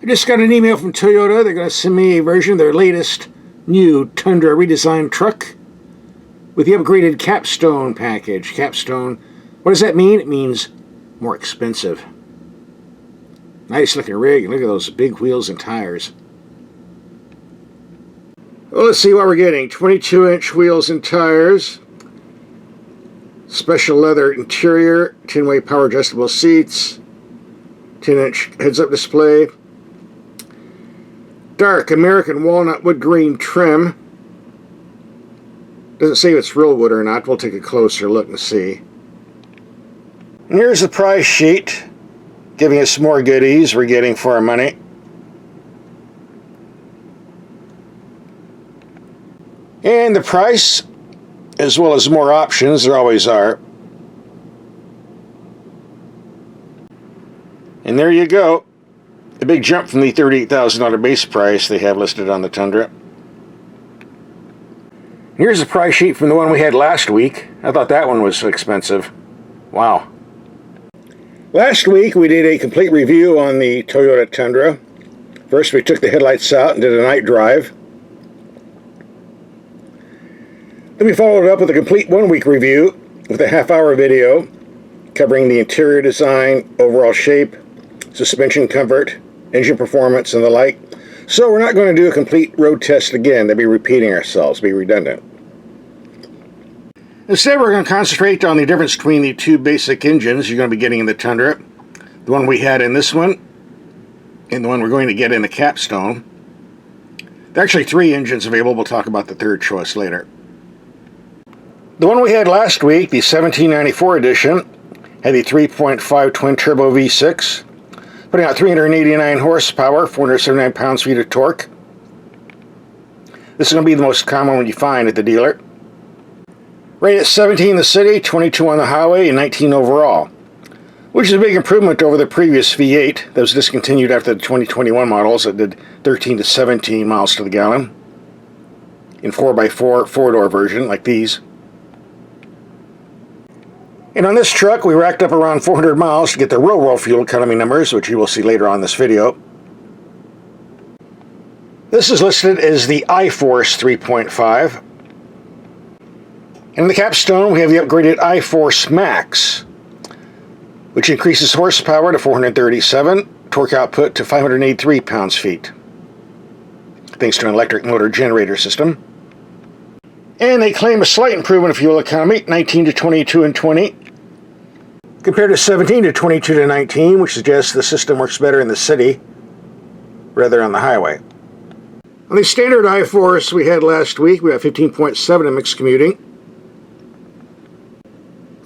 I just got an email from Toyota. They're going to send me a version of their latest new Tundra redesigned truck with the upgraded capstone package. Capstone, what does that mean? It means more expensive. Nice looking rig. Look at those big wheels and tires. Well, let's see what we're getting. 22-inch wheels and tires. Special leather interior. 10-way power adjustable seats. 10-inch heads-up display. Dark American walnut wood grain trim. Doesn't say if it's real wood or not. We'll take a closer look and see. And here's the price sheet, giving us more goodies we're getting for our money. And the price, as well as more options, there always are. And there you go. A big jump from the $38,000 base price they have listed on the Tundra. Here's the price sheet from the one we had last week. I thought that one was expensive. Wow. Last week we did a complete review on the Toyota Tundra. First we took the headlights out and did a night drive. Then we followed it up with a complete one-week review with a half-hour video covering the interior design, overall shape, suspension comfort, engine performance, and the like. So we're not going to do a complete road test again. That'd be repeating ourselves, be redundant. Instead, we're going to concentrate on the difference between the two basic engines you're going to be getting in the Tundra. The one we had in this one, and the one we're going to get in the capstone. There are actually 3 engines available. We'll talk about the third choice later. The one we had last week, the 1794 edition, had the 3.5 twin-turbo V6, putting out 389 horsepower, 479 pounds-feet of torque. This is going to be the most common one you find at the dealer. Rated at 17 in the city, 22 on the highway, and 19 overall, which is a big improvement over the previous V8 that was discontinued after the 2021 models that did 13 to 17 miles to the gallon in 4x4 four-door version like these. And on this truck, we racked up around 400 miles to get the real-world fuel economy numbers, which you will see later on in this video. This is listed as the iForce 3.5. And in the capstone, we have the upgraded iForce Max, which increases horsepower to 437, torque output to 583 pounds-feet, thanks to an electric motor generator system. And they claim a slight improvement of fuel economy, 19 to 22 and 20, compared to 17 to 22 to 19, which suggests the system works better in the city rather than on the highway. On the standard iForce we had last week, we got 15.7 in mixed commuting.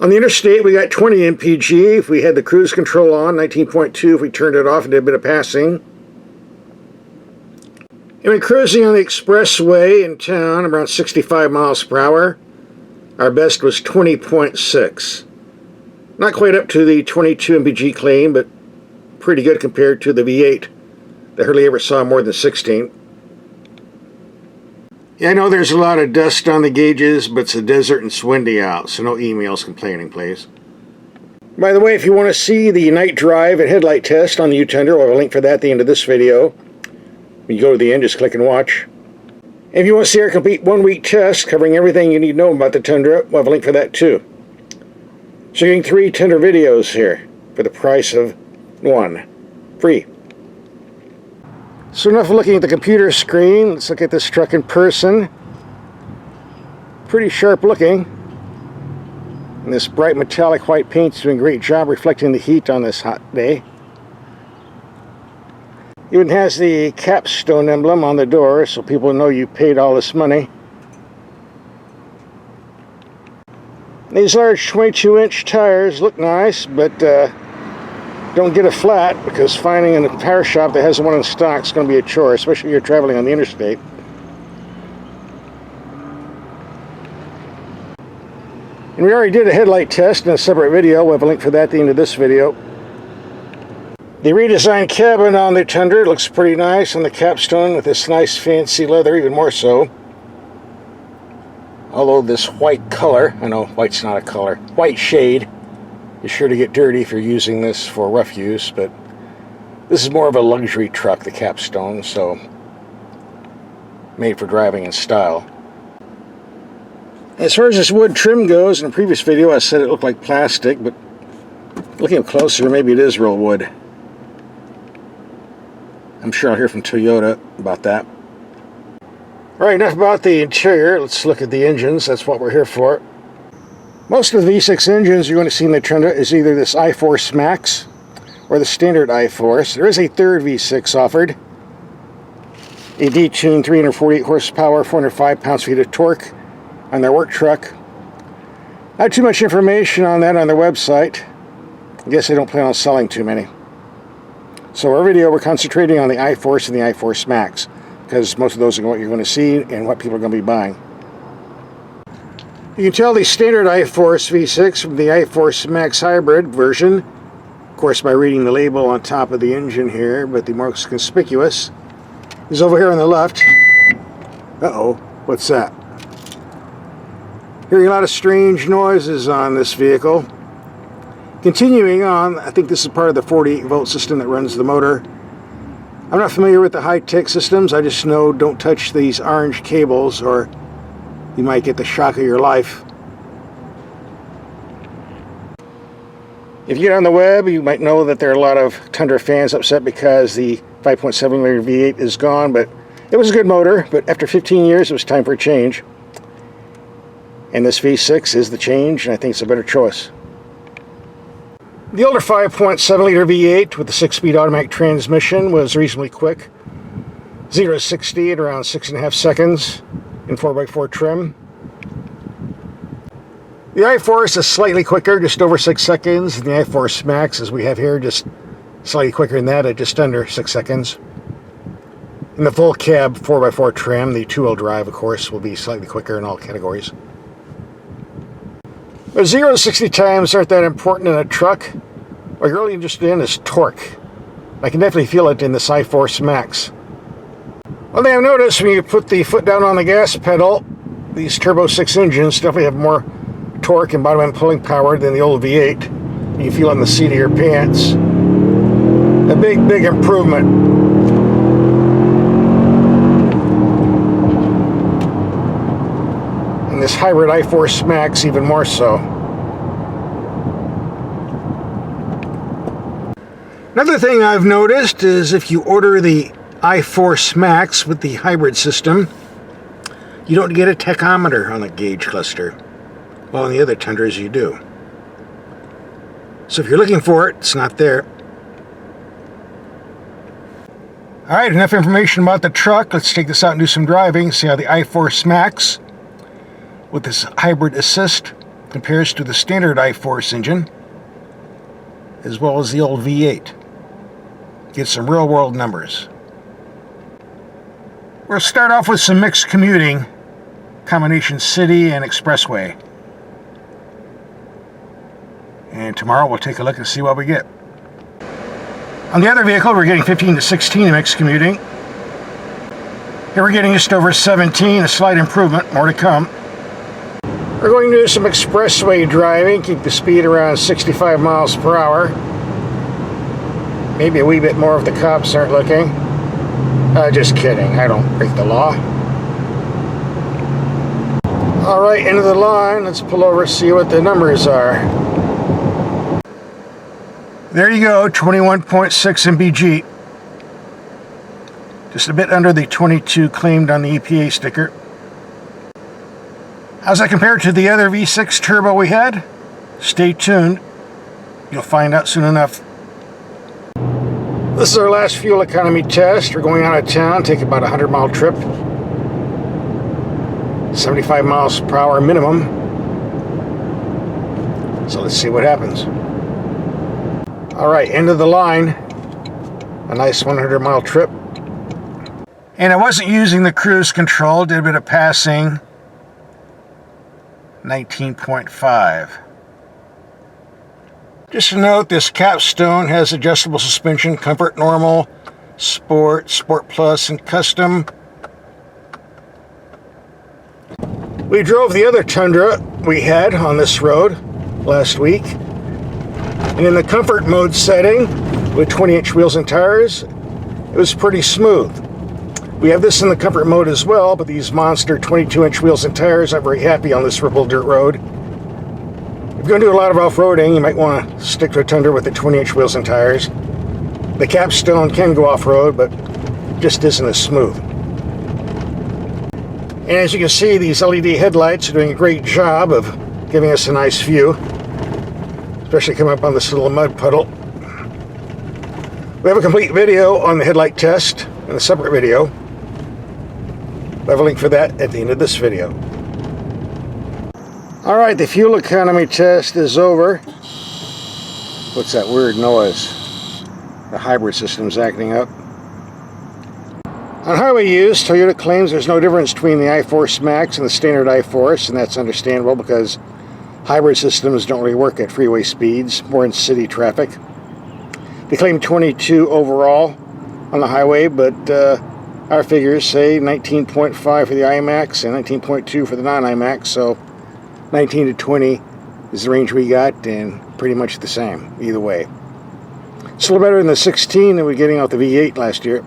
On the interstate, we got 20 mpg if we had the cruise control on, 19.2 if we turned it off and did a bit of passing. And when cruising on the expressway in town, around 65 miles per hour, our best was 20.6. Not quite up to the 22 mpg claim, but pretty good compared to the V8 that hardly ever saw more than 16. Yeah, I know there's a lot of dust on the gauges, but it's a desert and it's windy out, so no emails complaining, please. By the way, if you want to see the night drive and headlight test on the U-Tundra, we'll have a link for that at the end of this video. When you go to the end, just click and watch. And if you want to see our complete one-week test covering everything you need to know about the Tundra, we'll have a link for that too. So you're getting 3 Tundra videos here for the price of 1. Free. So enough looking at the computer screen. Let's look at this truck in person. Pretty sharp looking. And this bright metallic white paint's doing a great job reflecting the heat on this hot day. Even has the capstone emblem on the door so people know you paid all this money. These large 22-inch tires look nice, but don't get a flat, because finding a tire shop that has one in stock is going to be a chore, especially if you're traveling on the interstate. And we already did a headlight test in a separate video. We'll have a link for that at the end of this video. The redesigned cabin on the Tundra looks pretty nice on the capstone with this nice fancy leather, even more so. Although this white color, I know white's not a color, white shade is sure to get dirty if you're using this for rough use, but this is more of a luxury truck, the Capstone, so made for driving in style. As far as this wood trim goes, in a previous video I said it looked like plastic, but looking up closer, maybe it is real wood. I'm sure I'll hear from Toyota about that. Alright, enough about the interior. Let's look at the engines. That's what we're here for. Most of the V6 engines you're going to see in the Tundra is either this iForce Max or the standard iForce. There is a third V6 offered. A detuned 348 horsepower, 405 pounds-feet of torque on their work truck. Not too much information on that on their website. I guess they don't plan on selling too many. So our video, we're concentrating on the iForce and the iForce Max, because most of those are what you're going to see and what people are going to be buying. You can tell the standard iForce V6 from the iForce Max Hybrid version, of course by reading the label on top of the engine here, but the most conspicuous is over here on the left. Uh-oh, what's that? Hearing a lot of strange noises on this vehicle. Continuing on, I think this is part of the 48-volt system that runs the motor. I'm not familiar with the high-tech systems. I just know don't touch these orange cables or you might get the shock of your life. If you get on the web, you might know that there are a lot of Tundra fans upset because the 5.7-liter V8 is gone, but it was a good motor, but after 15 years it was time for a change. And this V6 is the change, and I think it's a better choice. The older 5.7-liter V8 with the 6-speed automatic transmission was reasonably quick. 0 to 60 at around 6.5 seconds in 4x4 trim. The iForce is slightly quicker, just over 6 seconds. And the iForce Max, as we have here, just slightly quicker than that at just under 6 seconds. In the full cab 4x4 trim, the 2-wheel drive, of course, will be slightly quicker in all categories. But 0 to 60 times aren't that important in a truck. What you're really interested in is torque. I can definitely feel it in this iForce Max. One thing I've noticed when you put the foot down on the gas pedal, these Turbo 6 engines definitely have more torque and bottom end pulling power than the old V8. You can feel it in the seat of your pants. A big, big improvement. And this hybrid iForce Max even more so. Another thing I've noticed is if you order the iForce Max with the hybrid system, you don't get a tachometer on the gauge cluster. While in the other Tundras you do. So if you're looking for it, it's not there. Alright, enough information about the truck. Let's take this out and do some driving. See how the iForce Max with this hybrid assist compares to the standard iForce engine, as well as the old V8. Get some real world numbers. We'll start off with some mixed commuting, combination city and expressway. And tomorrow we'll take a look and see what we get. On the other vehicle, we're getting 15 to 16 in mixed commuting. Here we're getting just over 17, a slight improvement, more to come. We're going to do some expressway driving, keep the speed around 65 miles per hour. Maybe a wee bit more if the cops aren't looking. Just kidding, I don't break the law. Alright, into the line, let's pull over and see what the numbers are. There you go, 21.6 mpg. Just a bit under the 22 claimed on the EPA sticker. How's that compared to the other V6 turbo we had? Stay tuned. You'll find out soon enough. This is our last fuel economy test. We're going out of town, take about a 100-mile trip. 75 miles per hour minimum. So let's see what happens. Alright, end of the line. A nice 100-mile trip. And I wasn't using the cruise control, did a bit of passing. 19.5. Just to note, this Capstone has adjustable suspension, Comfort Normal, Sport, Sport Plus, and Custom. We drove the other Tundra we had on this road last week, and in the comfort mode setting with 20-inch wheels and tires, it was pretty smooth. We have this in the comfort mode as well, but these monster 22-inch wheels and tires aren't very happy on this rippled dirt road. If you're going to do a lot of off-roading, you might want to stick to a Tundra with the 20-inch wheels and tires. The capstone can go off-road, but just isn't as smooth. And as you can see, these LED headlights are doing a great job of giving us a nice view, especially coming up on this little mud puddle. We have a complete video on the headlight test in a separate video. I have a link for that at the end of this video. Alright, the fuel economy test is over. What's that weird noise? The hybrid system's acting up. On highway use, Toyota claims there's no difference between the iForce Max and the standard iForce, and that's understandable because hybrid systems don't really work at freeway speeds, more in city traffic. They claim 22 overall on the highway, but our figures say 19.5 for the iMax and 19.2 for the non-iMax, so 19 to 20 is the range we got, and pretty much the same either way. It's a little better than the 16 that we were getting out the V8 last year.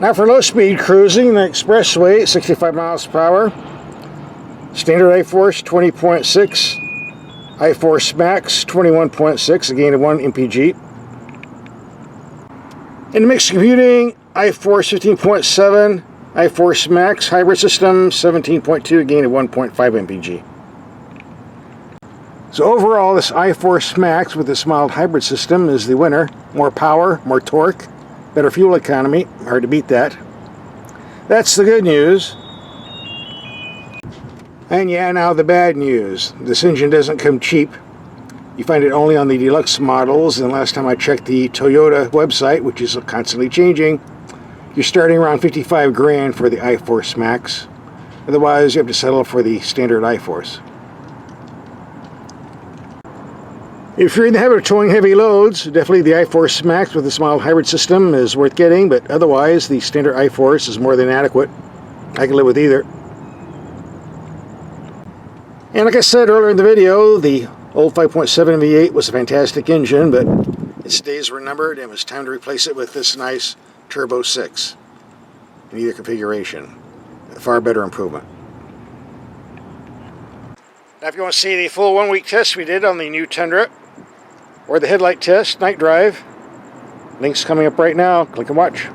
Now for low-speed cruising, the expressway, 65 miles per hour. Standard iForce, 20.6. iForce Max, 21.6, a gain of 1 mpg. In mixed computing, iForce 15.7, iForce Max hybrid system, 17.2, a gain of 1.5 mpg. So overall, this iForce Max with this mild hybrid system is the winner. More power, more torque, better fuel economy, hard to beat that. That's the good news. And yeah, now the bad news. This engine doesn't come cheap. You find it only on the deluxe models, and last time I checked the Toyota website, which is constantly changing, you're starting around 55 grand for the iForce Max. Otherwise, you have to settle for the standard iForce. If you're in the habit of towing heavy loads, definitely the iForce Max with this mild hybrid system is worth getting, but otherwise the standard iForce is more than adequate. I can live with either. And like I said earlier in the video, the old 5.7 V8 was a fantastic engine, but its days were numbered and it was time to replace it with this nice Turbo 6 in either configuration. A far better improvement. Now if you want to see the full one-week test we did on the new Tundra, or the headlight test, night drive, links coming up right now. Click and watch.